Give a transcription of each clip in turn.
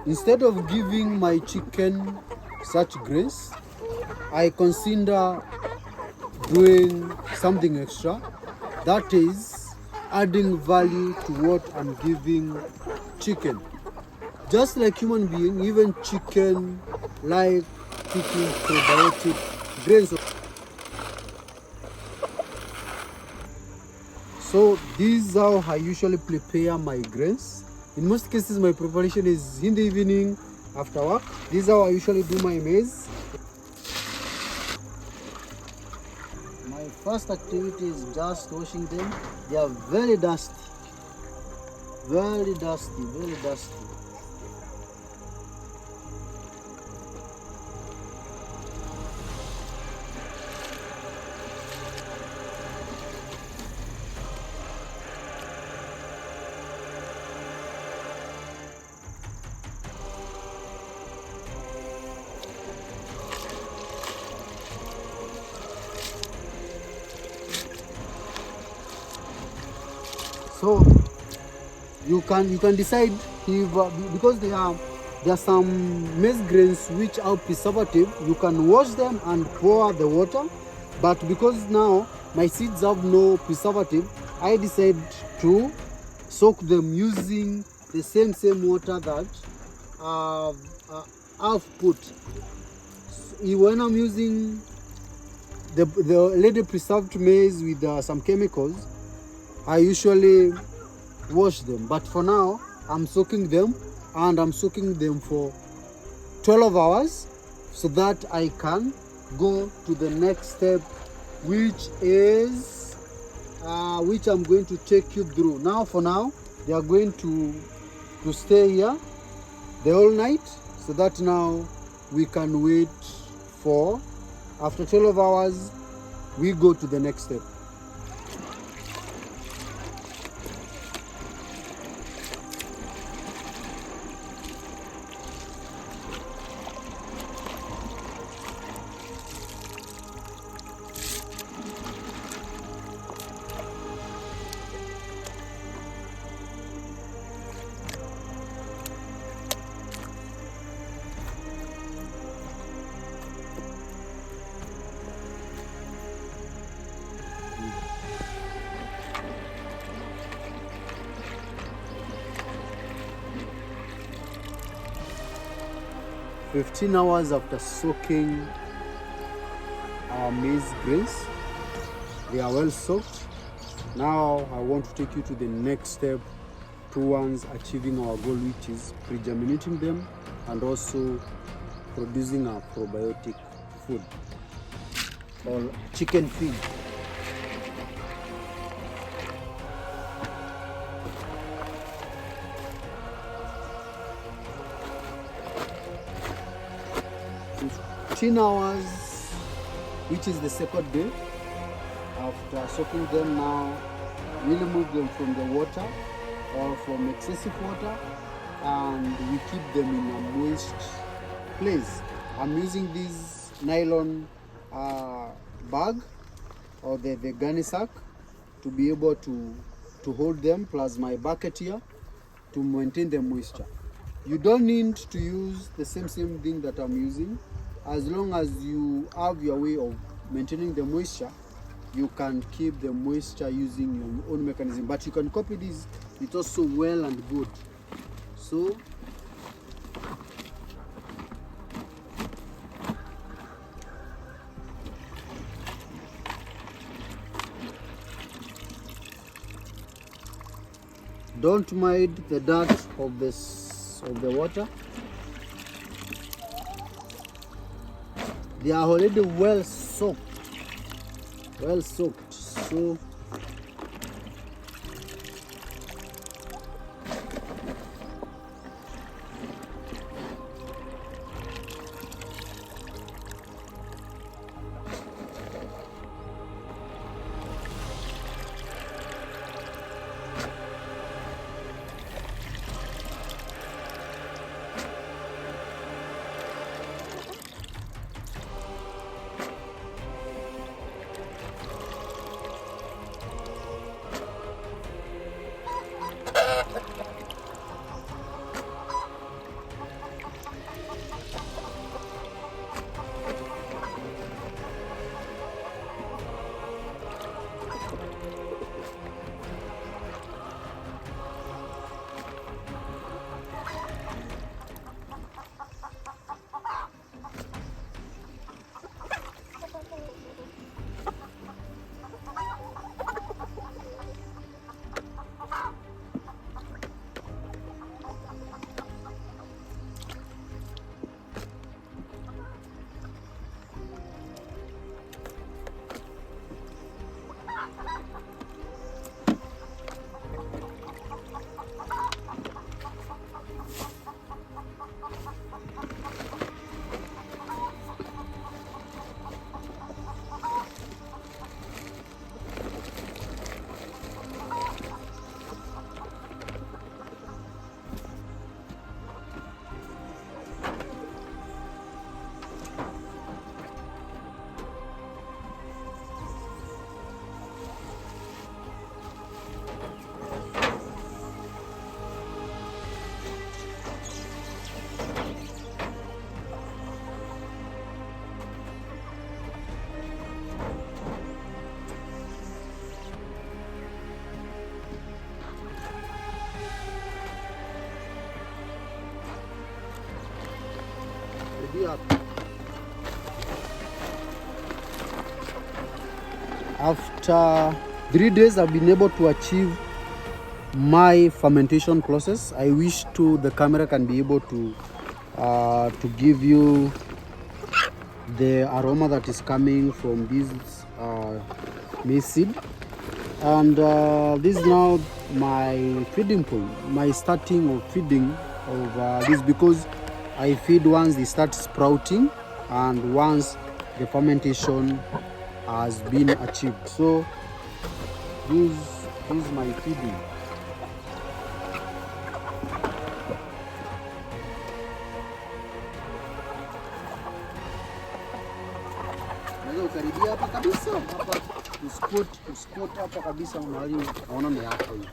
Instead of giving my chicken such grace, I consider doing something extra, that is adding value to what I'm giving chicken. Just like human being, even chicken like taking probiotic grains. So this is how I usually prepare my grains. In most cases, my preparation is in the evening after work. This is how I usually do my maize. My first activity is just washing them. They are very dusty. Very dusty, very dusty. So you can decide if because there are some maize grains which are preservative, you can wash them and pour the water. But because now my seeds have no preservative, I decide to soak them using the same water that I've put. When I'm using the already preserved maize with some chemicals, I usually wash them. But for now, I'm soaking them, and I'm soaking them for 12 hours so that I can go to the next step, which is which I'm going to take you through. Now, for now, they are going to stay here the whole night, so that now we can wait for, after 12 hours, we go to the next step. "15 hours after soaking our maize grains, they are well soaked. Now I want to take you to the next step towards achieving our goal, which is pre-germinating them and also producing our probiotic food or chicken feed. "15 hours, which is the second day after soaking them. Now we remove them from the water or from excessive water, and we keep them in a moist place. I'm using this nylon bag or the gunny sack to be able to hold them, plus my bucket here to maintain the moisture. You don't need to use the same thing that I'm using. As long as you have your way of maintaining the moisture, you can keep the moisture using your own mechanism. But you can copy this, it's also well and good. So don't mind the dirt of the water. They are already well soaked. So after 3 days, I've been able to achieve my fermentation process. I wish the camera can be able to give you the aroma that is coming from this maize seed. And this is now my feeding pool, my starting of feeding of this, because I feed once they start sprouting and once the fermentation has been achieved. So this is my feeding. Ukaribia hapa kabisa, hapa uspot hapa kabisa, mahali naona ni hapa hivi.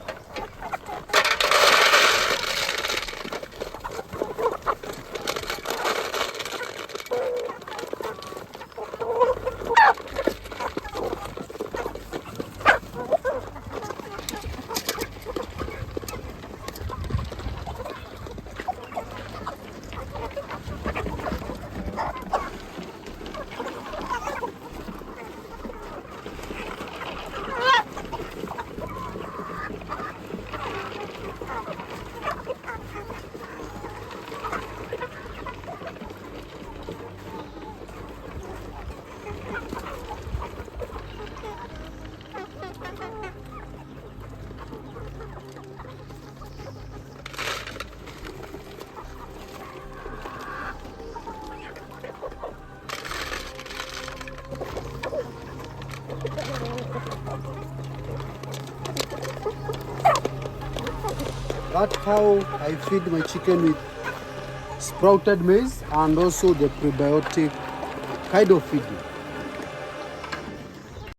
That's how I feed my chicken, with sprouted maize and also the probiotic kind of feeding.